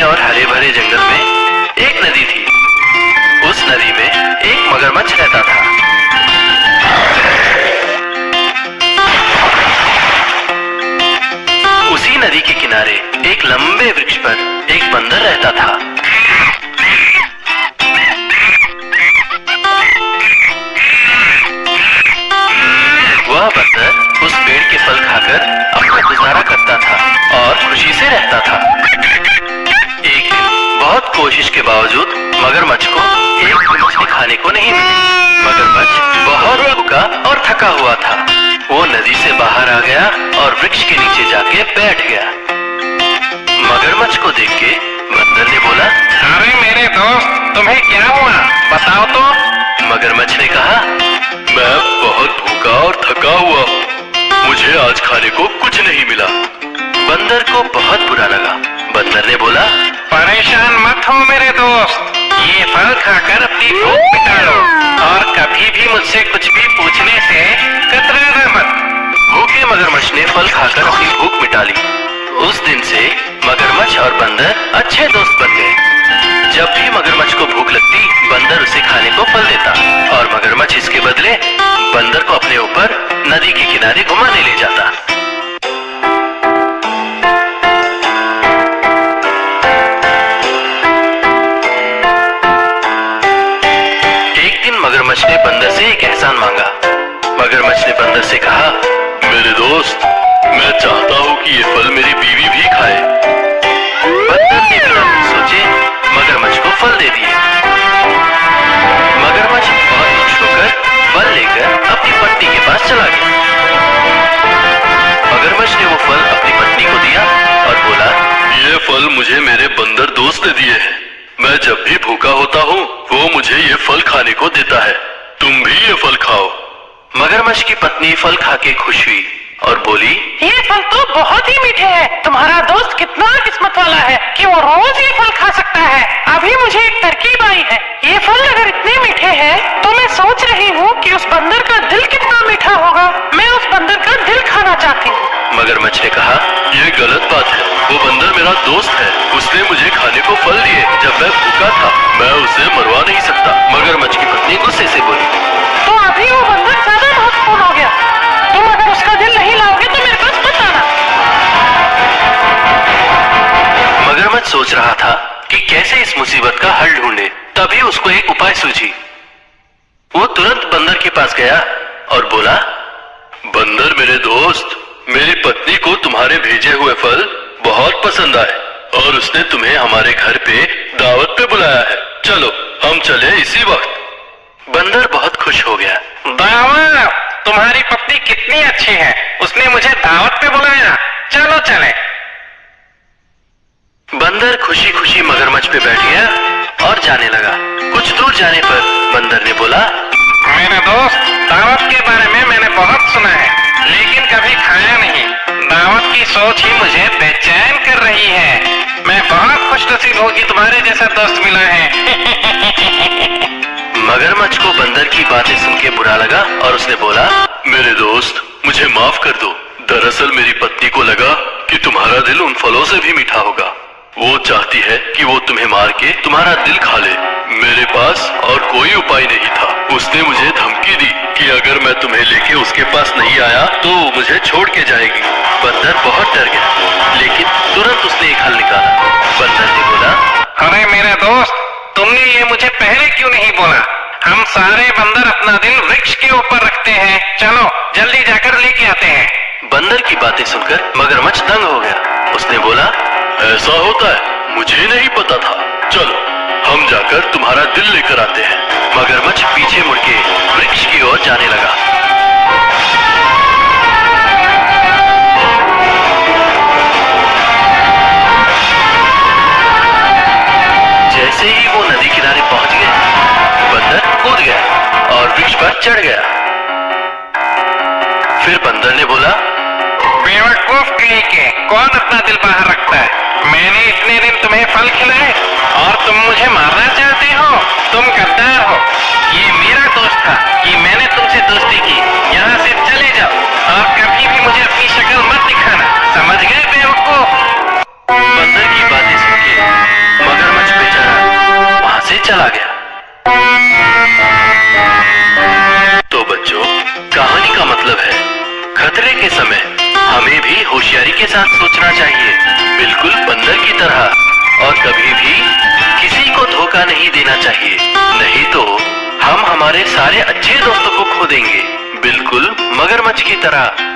और हरे भरे जंगल में एक नदी थी। उस नदी में एक मगरमच्छ रहता था। उसी नदी के किनारे एक लंबे वृक्ष पर एक बंदर रहता था। वह बंदर उस पेड़ के फल खाकर अपना गुजारा करता था और खुशी से रहता था। एक दिन बहुत कोशिश के बावजूद मगरमच्छ को एक भी मछली खाने को नहीं मिली। मगरमच्छ बहुत भूखा और थका हुआ था। वो नदी से बाहर आ गया और वृक्ष के नीचे जाके बैठ गया। मगरमच्छ को देख के बंदर ने बोला, अरे मेरे दोस्त, तुम्हें क्या हुआ, बताओ तो। मगरमच्छ ने कहा, मैं बहुत भूखा और थका हुआ हूँ, मुझे आज खाने को कुछ नहीं मिला। बंदर को बहुत बुरा लगा। बंदर ने बोला, परेशान मत हो मेरे दोस्त, ये फल खाकर अपनी भूख मिटा लो और कभी भी मुझसे कुछ भी पूछने से कतराना मत। भूखे मगरमच्छ ने फल खाकर अपनी भूख मिटा ली। उस दिन से मगरमच्छ और बंदर अच्छे दोस्त बन गए। जब भी मगरमच्छ को भूख लगती, बंदर उसे खाने को फल देता और मगरमच्छ इसके बदले बंदर को अपने ऊपर नदी के किनारे घुमाने ले जाता। एक दिन मगरमच्छ ने बंदर से एक एहसान मांगा। मगरमच्छ ने बंदर से कहा, मेरे दोस्त, मैं चाहता हूँ कि ये फल मेरी बीवी भी खाए। बंदर ने बिना कुछ सोचे मगरमच्छ को फल दे दिए। मगरमच्छ बहुत खुश होकर फल लेकर अपनी पत्नी के पास चला गया। मगरमच्छ ने वो फल अपनी पत्नी को दिया और बोला, ये फल मुझे मेरे बंदर दोस्त ने दिए हैं। मैं जब भी भूखा होता हूँ, वो मुझे ये फल खाने को देता है। तुम भी ये फल खाओ। मगरमच्छ की पत्नी फल खा के खुश हुई और बोली, ये फल तो बहुत ही मीठे हैं। तुम्हारा दोस्त कितना किस्मत वाला है कि वो रोज ये फल खा सकता है। अभी मुझे एक तरकीब आई है। ये फल अगर इतने मीठे हैं, तो मैं सोच रही हूँ कि उस बंदर का दिल कितना मीठा होगा। मैं उस बंदर का दिल खाना चाहती हूँ। मगरमच्छ ने कहा, ये गलत बात है। वो बंदर मेरा दोस्त है, उसने मुझे खाने को फल दिए जब मैं भूखा था। मैं उसे मरवा नहीं सकता। मगरमच्छ की पत्नी गुस्से से बोली, तो अभी वो बंदर ज्यादा महत्वपूर्ण हो गया। तुम अगर उसका दिल नहीं लाओगे तो मेरे पास मत आना। मगरमच्छ सोच रहा था कि कैसे इस मुसीबत का हल ढूंढे। तभी उसको एक उपाय सूझी। वो तुरंत बंदर के पास गया और बोला, बंदर मेरे दोस्त, मेरी पत्नी को तुम्हारे भेजे हुए फल बहुत पसंद आए और उसने तुम्हें हमारे घर पे दावत पे बुलाया है। चलो हम चले इसी वक्त। बंदर बहुत खुश हो गया। दावत, तुम्हारी पत्नी कितनी अच्छी है, उसने मुझे दावत पे बुलाया, चलो चले। बंदर खुशी खुशी मगरमच्छ पे बैठ गया और जाने लगा। कुछ दूर जाने पर बंदर ने बोला, मेरे दोस्त, दावत के बारे में मैंने बहुत सुना है, लेकिन कभी खाया नहीं। दावत की सोच ही मुझे बेचैन कर रही है। मैं बहुत खुशनसीब हूँ कि तुम्हारे जैसा दोस्त मिला है। मगरमच्छ को बंदर की बातें सुन के बुरा लगा और उसने बोला, मेरे दोस्त, मुझे माफ कर दो। दरअसल मेरी पत्नी को लगा कि तुम्हारा दिल उन फलों से भी मीठा होगा। वो चाहती है कि वो तुम्हें मार के तुम्हारा दिल खा ले। मेरे पास और कोई उपाय नहीं था। उसने मुझे धमकी दी कि अगर मैं तुम्हें लेके उसके पास नहीं आया तो वो मुझे छोड़ के जाएगी। बंदर बहुत डर गया, लेकिन तुरंत उसने एक हल निकाला। बंदर ने बोला, अरे मेरे दोस्त, तुमने ये मुझे पहले क्यों नहीं बोला? हम सारे बंदर अपना दिल वृक्ष के ऊपर रखते हैं। चलो जल्दी जाकर लेके आते हैं। बंदर की बातें सुनकर मगरमच्छ दंग हो गया। उसने बोला, ऐसा होता है, मुझे नहीं पता था। चलो हम जाकर तुम्हारा दिल लेकर आते हैं। मगरमच्छ पीछे मुड़ के वृक्ष की ओर जाने लगा। जैसे ही वो नदी किनारे पहुंच गए, बंदर कूद गया और वृक्ष पर चढ़ गया। फिर बंदर ने बोला, बेवकूफ कहीं के, कौन अपना दिल बाहर रखता है? मैंने इतने दिन तुम्हें फल खिलाए और तुम मुझे मारना चाहते हो? तुम गद्दार हो। ये मेरा दोस्त था कि मैंने तुमसे दोस्ती की। यहाँ से चले जाओ और कभी भी मुझे अपनी शक्ल मत दिखाना, समझ गए बेवकूफ? बंदर की बातें सुन के से चला गया। तो बच्चों, कहानी का मतलब है खतरे के समय हमें भी होशियारी के साथ सोचना चाहिए, बिल्कुल बंदर की तरह, और कभी भी किसी को धोखा नहीं देना चाहिए, नहीं तो हम हमारे सारे अच्छे दोस्तों को खो देंगे, बिल्कुल मगरमच्छ की तरह।